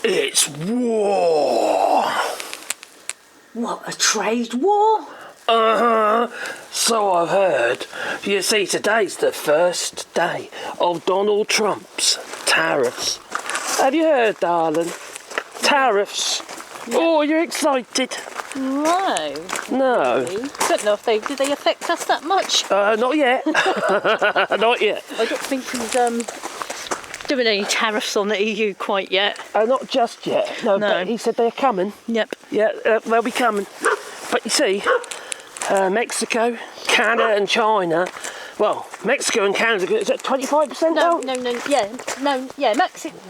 It's war. What, a trade war? So I've heard. You see, today's the first day of Donald Trump's tariffs. Have you heard, darling? Tariffs. Yeah. Oh, you're excited. No. No. Really. Don't know if did they affect us that much? Not yet. Not yet. I don't think he's doing any tariffs on the EU quite yet. Not just yet. No, but he said they're coming. Yep. Yeah, they'll be coming. But you see, Mexico, Canada and China, well, Mexico and Canada, is that 25% now? No,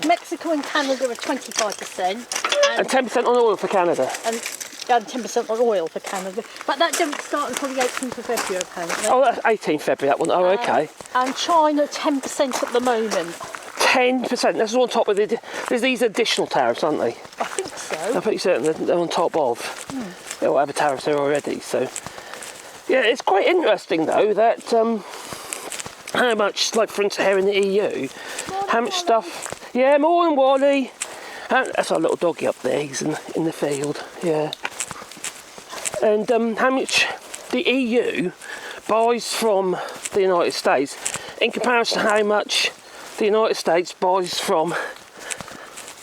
Mexico and Canada are 25%. And 10% on oil for Canada. And 10% on oil for Canada. But that didn't start until the 18th of February, apparently. Oh, that's 18th February, that one. Oh, okay. And China, 10% at the moment. 10%. That's on top of there's these additional tariffs, aren't they? I think so. I'm pretty certain they're on top of. They'll have a tariff there already. So, yeah, it's quite interesting though that how much, like for instance, here in the EU, how much stuff. Yeah, more than Wally. That's our little doggy up there. He's in the field. Yeah. And how much the EU buys from the United States in comparison to how much the United States buys from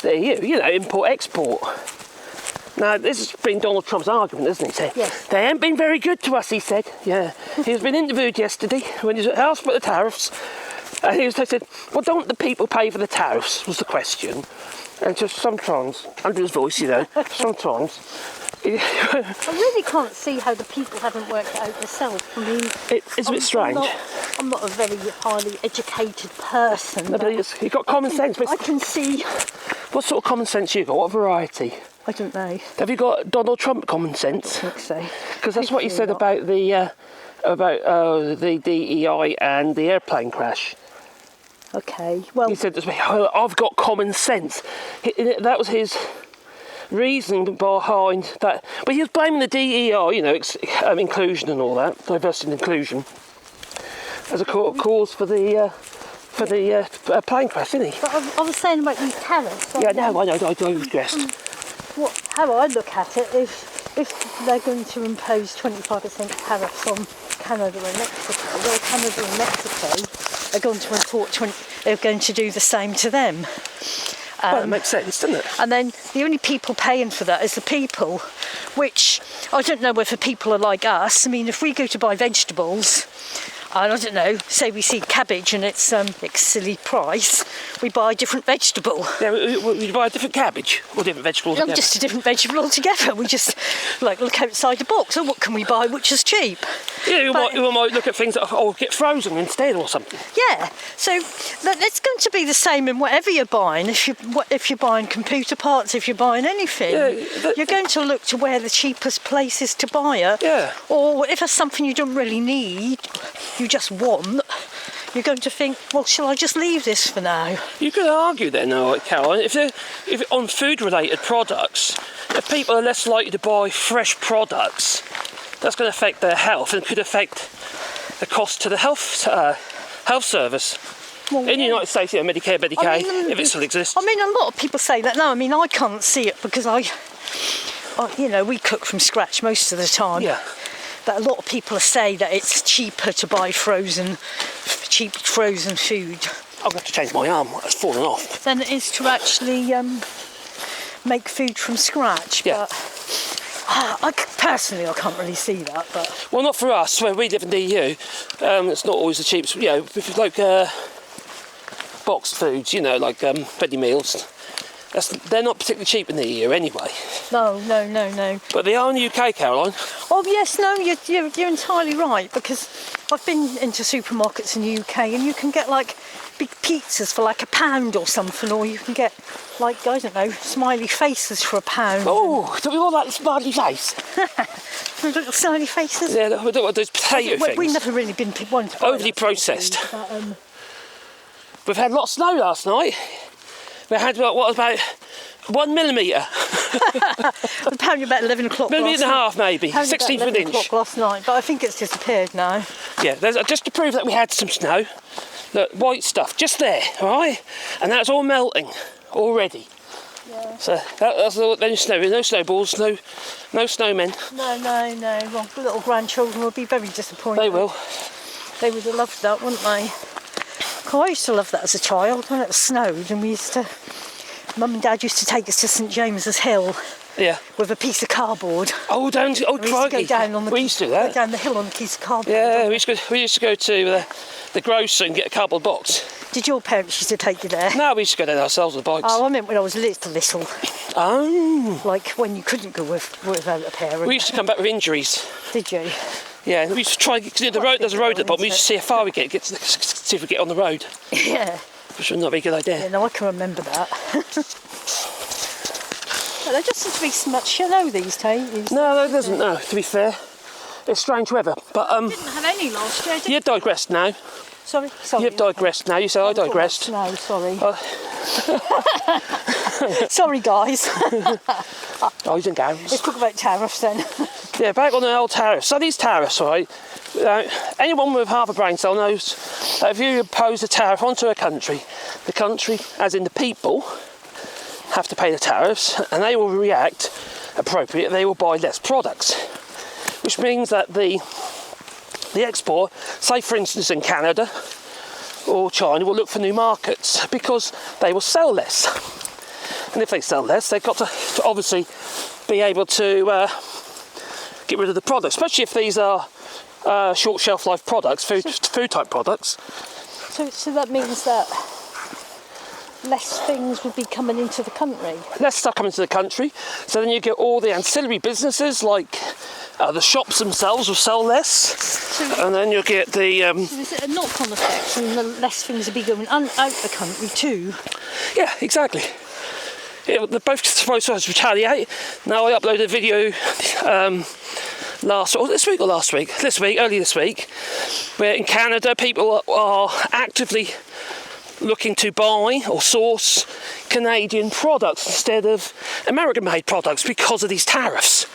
the EU, you know, import-export. Now, this has been Donald Trump's argument, isn't it? He said, yes. They haven't been very good to us, he said. Yeah. He was being interviewed yesterday when he was asked about the tariffs. And they said, well, don't the people pay for the tariffs, was the question. And just sometimes, under his voice, you know, sometimes. I really can't see how the people haven't worked it out themselves. I mean, it's a bit strange. I'm not a very highly educated person. No, but you've got common sense. But I can see. What sort of common sense you got? What variety? I don't know. Have you got Donald Trump common sense? I think so. Because that's what you said about the DEI and the airplane crash. Okay, well. He said, I've got common sense. That was his reason behind that. But he was blaming the DEI, you know, inclusion and all that, diversity and inclusion, as a cause for the plane crash, didn't he? But I was saying about these tariffs. Yeah, no, I know, I digressed. How I look at it is, if they're going to impose 25% tariffs on Canada and Mexico, well, Canada and Mexico are going to import they're going to do the same to them. Well, it makes sense, doesn't it? And then the only people paying for that is the people, which I don't know whether people are like us. I mean, if we go to buy vegetables, and I don't know, say we see cabbage and it's a silly price, we buy a different vegetable. Yeah, we buy a different cabbage or different vegetable altogether. Just a different vegetable altogether. We just look outside the box. Oh, what can we buy which is cheap? Yeah, we might look at things that get frozen instead or something. Yeah, so it's going to be the same in whatever you're buying. If you're buying computer parts, if you're buying anything, you're going to look to where the cheapest place is to buy it. Yeah. Or if it's something you don't really need, you just want, you're going to think, well, shall I just leave this for now? You could argue then, Caroline, if on food-related products, if people are less likely to buy fresh products, that's going to affect their health and could affect the cost to the health service. Well, in the United States, you know, Medicare, if it still exists. I mean, a lot of people say that now. I mean, I can't see it because we cook from scratch most of the time. Yeah. But a lot of people say that it's cheaper to buy cheap frozen food. I'm going to have to change my arm, it's fallen off. Than it is to actually make food from scratch. Yeah. But personally, I can't really see that. But well, not for us, where we live in the EU. It's not always the cheapest. You know, if you like boxed foods, you know, like ready meals. They're not particularly cheap in the EU anyway. No. But they are in the UK, Caroline. Oh yes, no, you're entirely right, because I've been into supermarkets in the UK and you can get like big pizzas for like £1 or something, or you can get like, I don't know, smiley faces for £1. Oh, do we all like the smiley face? Little smiley faces? Yeah, we don't want those potato things. We've never really been one to buy overly processed. We've had a lot of snow last night. We had, about 1 millimetre? Apparently about 11 o'clock millimetre and a half, maybe. 16th of an inch. 11 o'clock last night, but I think it's disappeared now. Yeah, just to prove that we had some snow. Look, white stuff, just there, all right? And that's all melting already. Yeah. So that's all. Then snow. No snowballs. No snowmen. No. Well, the little grandchildren will be very disappointed. They will. They would have loved that, wouldn't they? I used to love that as a child when it snowed, and Mum and Dad used to take us to St James's Hill. Yeah. With a piece of cardboard. Oh, we used to go down on the. We used to do that. Go down the hill on a piece of cardboard. Yeah, we used to go to the grocer and get a cardboard box. Did your parents used to take you there? No, we used to go down ourselves with bikes. Oh, I meant when I was little. Oh. Like when you couldn't go without a parent. We used to come back with injuries. Did you? Yeah, we used to try. The road. There's a road at the bottom. We used to see how far we get to see if we get on the road. Yeah. Which was not a very good idea. Yeah, no, I can remember that. There doesn't seem to be so much snow these days. No, there doesn't. No, to be fair, it's strange weather. But didn't have any last year. you digressed now. Sorry. You've digressed now. You say I digressed. No, sorry. Sorry, guys. Guys and gals. Let's talk about tariffs then. Yeah, back on the old tariffs. So these tariffs, right? Anyone with half a brain cell knows that if you impose a tariff onto a country, the country, as in the people, have to pay the tariffs, and they will react appropriately. They will buy less products, which means that the export, say for instance in Canada or China, will look for new markets because they will sell less. And if they sell less, they've got to obviously be able to get rid of the products, especially if these are short shelf life products, food type products. So that means that less things would be coming into the country. Less stuff coming to the country, so then you get all the ancillary businesses like the shops themselves will sell less, and then you'll get the. So is it a knock-on effect, and the less things will be going out the country too? Yeah, exactly. They're both supposed to retaliate. Now I uploaded a video early this week, where in Canada people are actively looking to buy or source Canadian products instead of American-made products because of these tariffs.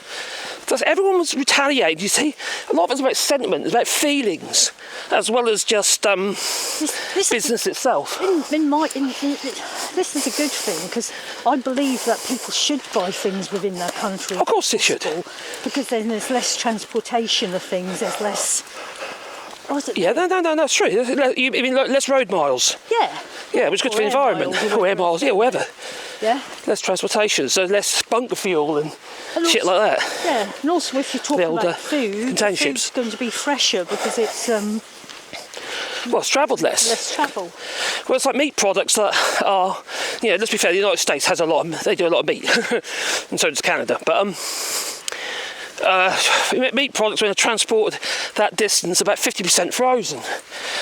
Because everyone was retaliating, you see. A lot of it's about sentiment, it's about feelings, as well as just business itself. This is a good thing, because I believe that people should buy things within their country. Of course they should. Because then there's less transportation of things, there's less... Yeah, no, that's true. You mean less road miles? Yeah. Yeah, which is good for the environment. Or air miles, yeah, whatever. Yeah. Less transportation, so less bunker fuel and shit like that. Yeah, and also if you're talking about food, container food's ships. going to be fresher because it's... Well, it's travelled less. Less travel. Well, it's like meat products that are... let's be fair, the United States has they do a lot of meat. And so does Canada. But... meat products, when they're transported that distance, about 50% frozen,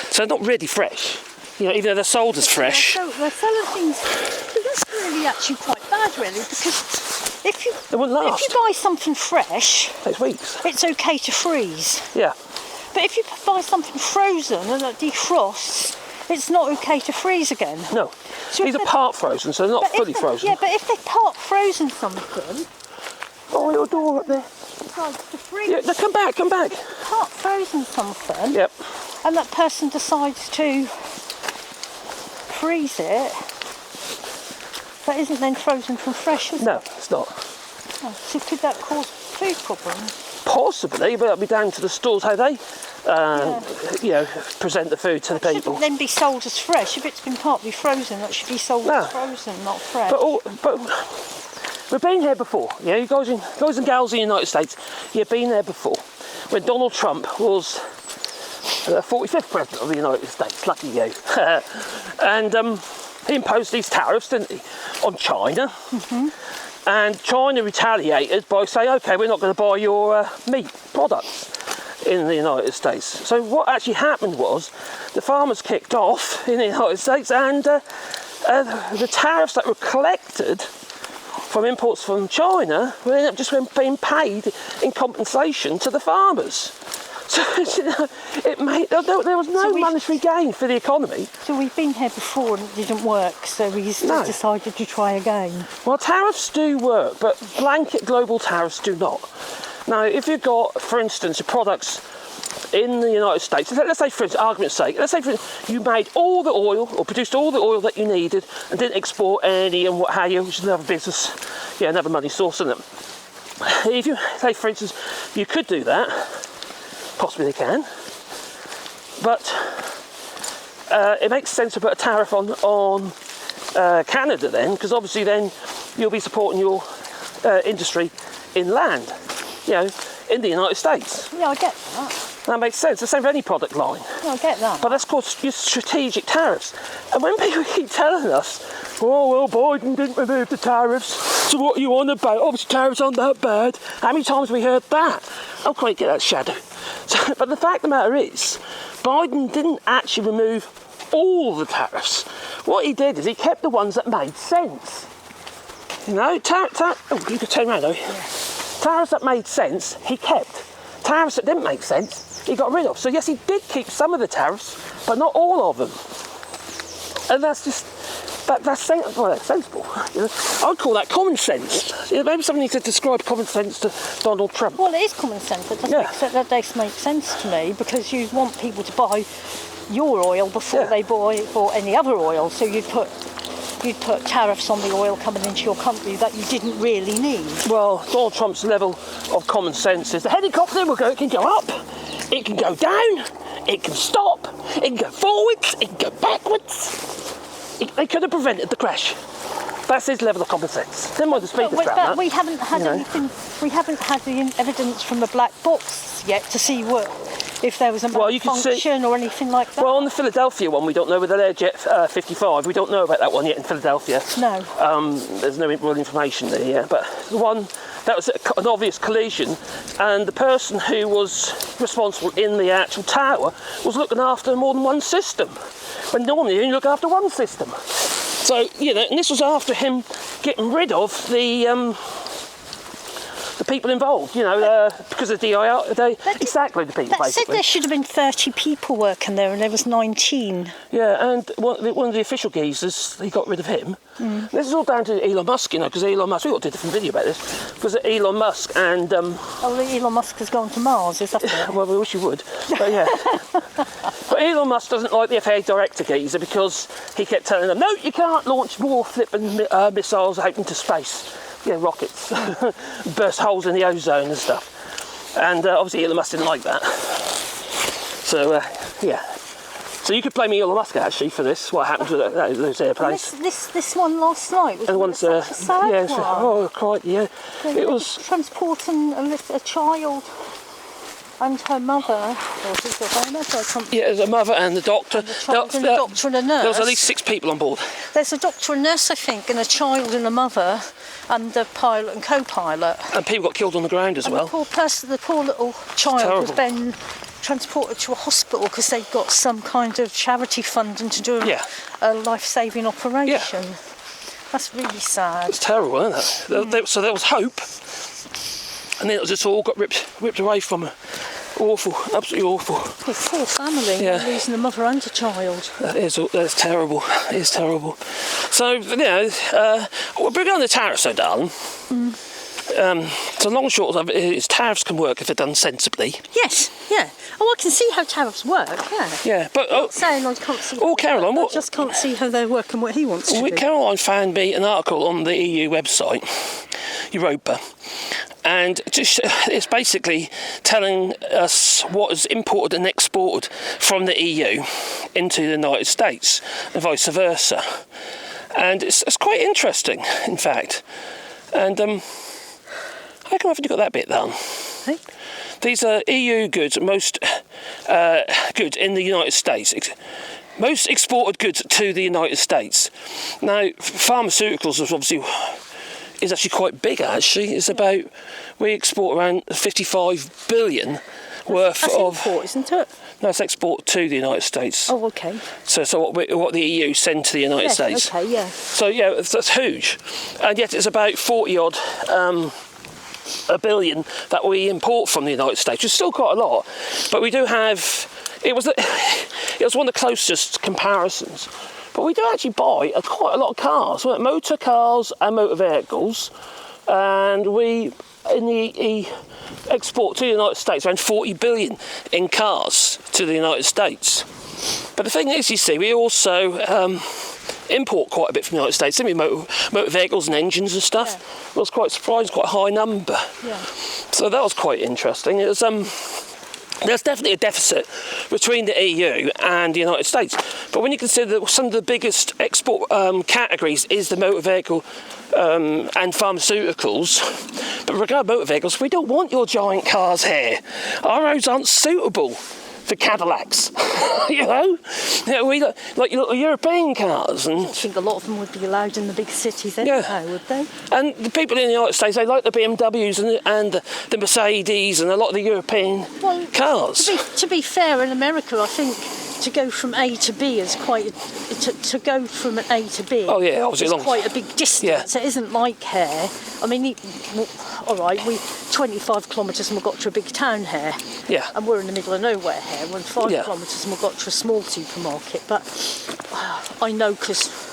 so they're not really fresh. Even though they're sold as fresh. They're selling things. That's really actually quite bad, really, because if you buy something fresh, takes weeks. It's okay to freeze. Yeah. But if you buy something frozen and it defrosts, it's not okay to freeze again. No. So these are part frozen, so they're not fully frozen. Yeah, but if they part frozen something. Oh, your door up there. Yeah, no, come back. Part frozen something. Yep. And that person decides to freeze it. That isn't then frozen from fresh, is it? No, it's not. Oh, so could that cause food problems? Possibly, but it'll be down to the stores how they, present the food to the people. Shouldn't then be sold as fresh. If it's been partly frozen, that should be sold as frozen, not fresh. But we've been here before. You guys and gals in the United States, you've been there before. When Donald Trump was the 45th president of the United States, lucky you. And he imposed these tariffs, didn't he, on China. Mm-hmm. And China retaliated by saying, OK, we're not going to buy your meat products in the United States. So what actually happened was the farmers kicked off in the United States, and the tariffs that were collected from imports from China were just being paid in compensation to the farmers. So there was no monetary gain for the economy. So we've been here before and it didn't work, so we decided to try again. Well, tariffs do work, but blanket global tariffs do not. Now, if you've got, for instance, your products in the United States, let's say for argument's sake, let's say you made all the oil or produced all the oil that you needed and didn't export any and what have you, which is another business, another money source, isn't it? If you say, for instance, you could do that, possibly they can, but it makes sense to put a tariff on Canada then, because obviously then you'll be supporting your industry inland, in the United States. Yeah, I get that. That makes sense. The same for any product line. Yeah, I get that. But that's called strategic tariffs. And when people keep telling us, oh, well, Biden didn't remove the tariffs, so what are you on about? Obviously, tariffs aren't that bad. How many times have we heard that? Oh, quite get that shadow. So, but the fact of the matter is, Biden didn't actually remove all the tariffs. What he did is he kept the ones that made sense. Oh, you could turn around, though. Yeah. Tariffs that made sense, he kept. Tariffs that didn't make sense, he got rid of. So yes, he did keep some of the tariffs, but not all of them. And that's sensible. I would call that common sense. Maybe somebody needs to describe common sense to Donald Trump. Well, it is common sense. It doesn't that does make sense to me, because you want people to buy your oil before they buy any other oil. So you'd put tariffs on the oil coming into your country that you didn't really need. Well, Donald Trump's level of common sense is the helicopter it can go up, it can go down, it can stop, it can go forwards, it can go backwards. They could have prevented the crash. That's his level of common sense. Then mind the speakers around that. We haven't had anything. We haven't had the evidence from the black box yet to see if there was a malfunction or anything like that. Well, on the Philadelphia one, we don't know with the Learjet 55. We don't know about that one yet in Philadelphia. No. There's no real information there yet. But the one that was an obvious collision, and the person who was responsible in the actual tower was looking after more than one system, when normally you only look after one system. So, and this was after him getting rid of the people involved, because of DIR. The people, basically. Said there should have been 30 people working there, and there was 19. Yeah, and one of the official geezers, he got rid of him. Mm. This is all down to Elon Musk, because Elon Musk, we got to do a different video about this, because Elon Musk and... Elon Musk has gone to Mars, is that it? Well, we wish he would, but yeah. But Elon Musk doesn't like the FAA director geezer, because he kept telling them, no, you can't launch more flipping missiles out into space. Rockets, burst holes in the ozone and stuff. And obviously Elon Musk didn't like that. So, So you could blame Elon Musk, actually, for this, what happened to those airplanes. This one last night was such a sad one. Oh, quite, yeah. It was... transporting a child and her mother, there's a mother and the doctor. And a doctor and a nurse. There was at least 6 people on board. There's a doctor and nurse, I think, and a child and a mother, and the pilot and co-pilot. And people got killed on the ground as well. The poor little child was then transported to a hospital because they've got some kind of charity funding to do a life-saving operation. Yeah. That's really sad. It's terrible, isn't it? So there was hope. And then it just all got ripped away from her. Awful, absolutely awful. The poor family, losing a mother and a child. That's terrible. It is terrible. So, we're big on the tariffs, though, darling. So long and short of it is tariffs can work if they're done sensibly. Yes, yeah. Oh, I can see how tariffs work, yeah. Yeah, but... I'm not saying I can't see... Caroline, I just can't see how they're working what he wants to do. Caroline found me an article on the EU website, Europa, and it's basically telling us what is imported and exported from the EU into the United States and vice versa. And it's quite interesting, in fact. And how come haven't you got that bit down? Hey? These are EU goods, most goods in the United States. Most exported goods to the United States. Now, pharmaceuticals is actually quite big, actually. It's about, we export around 55 billion worth that's of... import, isn't it? No, it's export to the United States. Oh, okay. So what the EU send to the United States. Okay, yeah. So, that's huge. And yet it's about 40-odd... a billion that we import from the United States, which is still quite a lot, but we do have, it was one of the closest comparisons, but we do actually buy quite a lot of cars, motor cars and motor vehicles and we export to the United States around 40 billion in cars to the United States. But the thing is, you see, we also import quite a bit from the United States, didn't we? Motor vehicles and engines and stuff. Yeah. I was quite surprised, quite a high number. Yeah. So that was quite interesting. It was, there's definitely a deficit between the EU and the United States. But when you consider that some of the biggest export categories is the motor vehicle and pharmaceuticals, but regarding motor vehicles, we don't want your giant cars here. Our roads aren't suitable for Cadillacs, you know? Yeah, we like your little European cars. And I think a lot of them would be allowed in the big cities anyhow, would they? And the people in the United States, they like the BMWs and the Mercedes and a lot of the European cars. To be fair, in America, I think to go from A to B is quite to go from an A to B. Oh yeah, obviously is quite a big distance. Yeah. It isn't like here. I mean, all right, we 25 kilometres and we got to a big town here. Yeah. And we're in the middle of nowhere here. We're 5 kilometres and we got to a small supermarket. But I know because.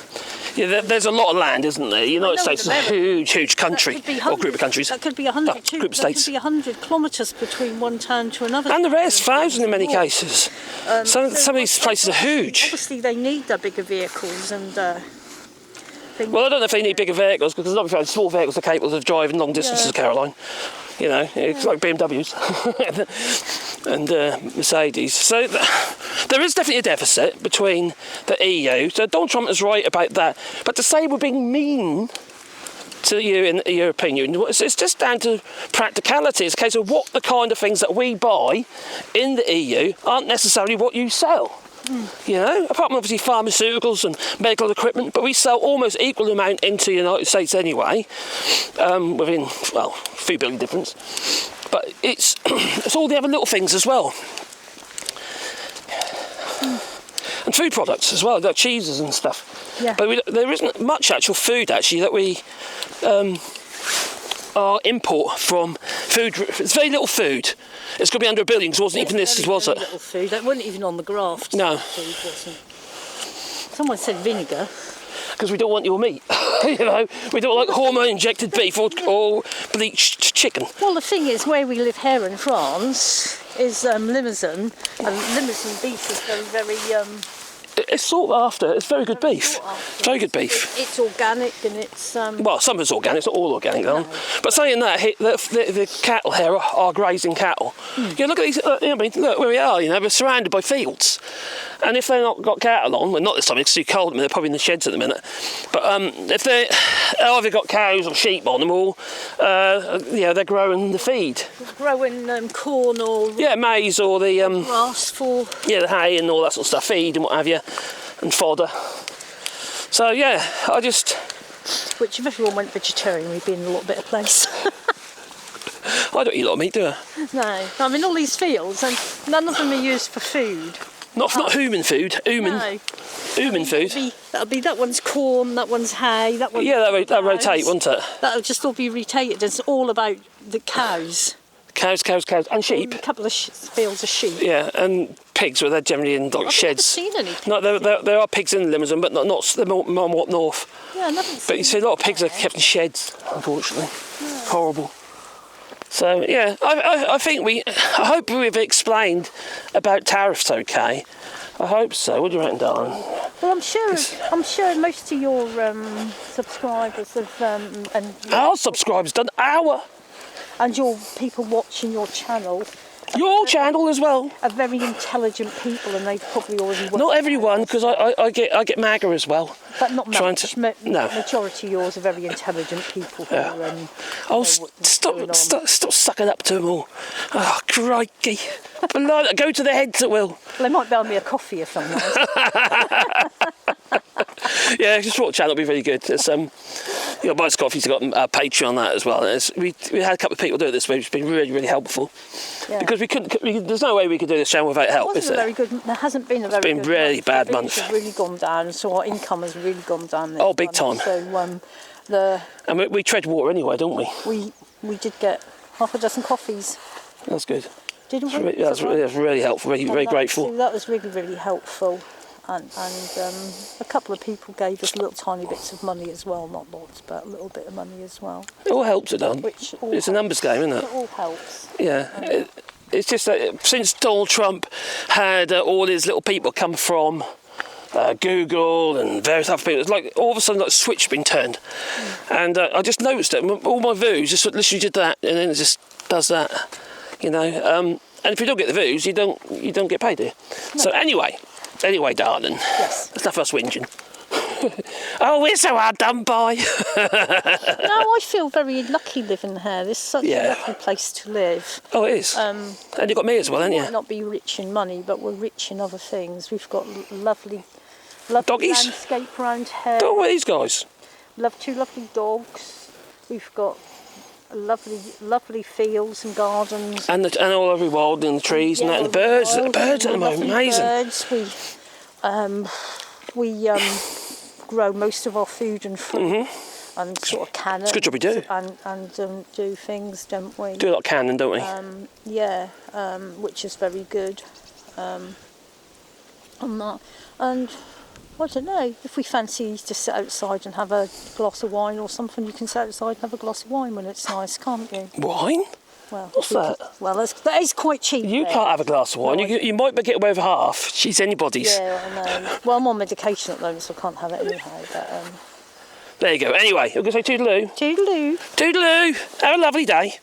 Yeah, there's a lot of land, isn't there? The United States is a huge country, or group of countries. That could be 100 group of states. That could be 100 kilometres between one town to another. And the rest, 1,000 in many cases. Some of these places are huge. Obviously, they need their bigger vehicles and. Well, I don't know if they need bigger vehicles because obviously small vehicles are capable of driving long distances, Caroline. You know, it's like BMWs and Mercedes. So there is definitely a deficit between the EU. So Donald Trump is right about that. But to say we're being mean to you in the European Union, it's just down to practicality. It's a case of what the kind of things that we buy in the EU aren't necessarily what you sell. You know, apart from obviously pharmaceuticals and medical equipment, but we sell almost equal amount into the United States anyway, within, well, a few billion difference. But it's all the other little things as well. And food products as well, like cheeses and stuff. Yeah. But there isn't much actual food actually that we import from food. It's very little food. It's going to be under 1 billion because it wasn't even listed, was it? Little food. That wasn't even on the graft. No. Food, wasn't. Someone said vinegar. Because we don't want your meat. You know, we don't like hormone-injected beef or bleached chicken. Well, the thing is, where we live here in France is Limousin, and Limousin beef is very, very. It's sought after. It's very good beef. Very good beef. It's organic and it's. Well, some of it's organic. It's not all organic, though. But saying that, the cattle here are grazing cattle. You look at these. I mean, look where we are. You know, we're surrounded by fields, and if they've not got cattle on, well, not this time. It's too cold. I mean, they're probably in the sheds at the minute. But if they've either got cows or sheep on them, or they're growing the feed. Growing corn or. Yeah, maize or the grass for. Yeah, the hay and all that sort of stuff, feed and what have you. And fodder. So yeah, Which if everyone went vegetarian, we'd be in a lot better place. I don't eat a lot of meat, do I? No. I mean, all these fields, and none of them are used for food. Not human food. No. Human food. That'll be that one's corn, that one's hay, that one's. Yeah, that rotate, won't it? That'll just all be rotated. It's all about the cows. Cows, and sheep. And a couple of fields of sheep. Yeah, and pigs, where they're generally in like sheds. I've never seen any pigs. No, there are pigs in Limousin, but not they're more up north. Yeah, I haven't seen. But you see, a lot of pigs are kept in sheds, unfortunately. Yeah. Horrible. So yeah, I hope we've explained about tariffs. Okay, I hope so. What do you reckon, darling? Well, I'm sure most of your subscribers have our subscribers done our. And your people watching your channel. Your channel as well. Are very intelligent people, and they've probably already worked. Not everyone, because I get MAGA as well. But not much. No. Majority of yours are very intelligent people. Who, stop sucking up to them all. Oh, crikey. Go to their heads at will. Well, they might buy me a coffee if I'm nice. Yeah, just watch channel will be really good. It's Bites Coffee's got a Patreon on that as well. We had a couple of people do it this week, which has been really, really helpful. Yeah. Because there's no way we could do this channel without help, is there? There hasn't been a very good month. It's been really bad month. It's really gone down, so our income has really gone down. Oh, big time. So and we tread water anyway, don't we? We did get half a dozen coffees. That's good. Didn't we? That's really helpful. Very grateful. That was really, really helpful. and a couple of people gave us little tiny bits of money as well, not lots, but a little bit of money as well. It all helps it on. Which all It's a numbers game, isn't it? It all helps. Yeah. It's just that since Donald Trump had all his little people come from Google and various other people, it's like all of a sudden like a switch been turned. And I just noticed that all my views just literally did that, and then it just does that, you know. And if you don't get the views, you don't get paid, do you? No. So anyway, darling, yes. There's enough of us whinging. Oh, we're so hard done by. No, I feel very lucky living here. This is such a lovely place to live. Oh, it is. And you've got me as well, haven't you? We might not be rich in money, but we're rich in other things. We've got lovely doggies? Landscape around here. Oh, what are these guys? Two lovely dogs. We've got lovely fields and gardens. And all over wild and the trees and that, and the birds at the moment, amazing. Birds. We grow most of our food and fruit, and sort of can it. It's a good job we do. And do things, don't we? Do a lot of canning, don't we? Which is very good. And I don't know, if we fancy to sit outside and have a glass of wine or something, you can sit outside and have a glass of wine when it's nice, can't you? Wine? Well, what's that? That is quite cheap. You can't have a glass of wine. No, you might get away with half. She's anybody's. Yeah, I know. Well, I'm on medication at the moment, so I can't have it anyhow. But there you go. Anyway, I'm going to say toodaloo. Toodaloo. Toodaloo. Have a lovely day.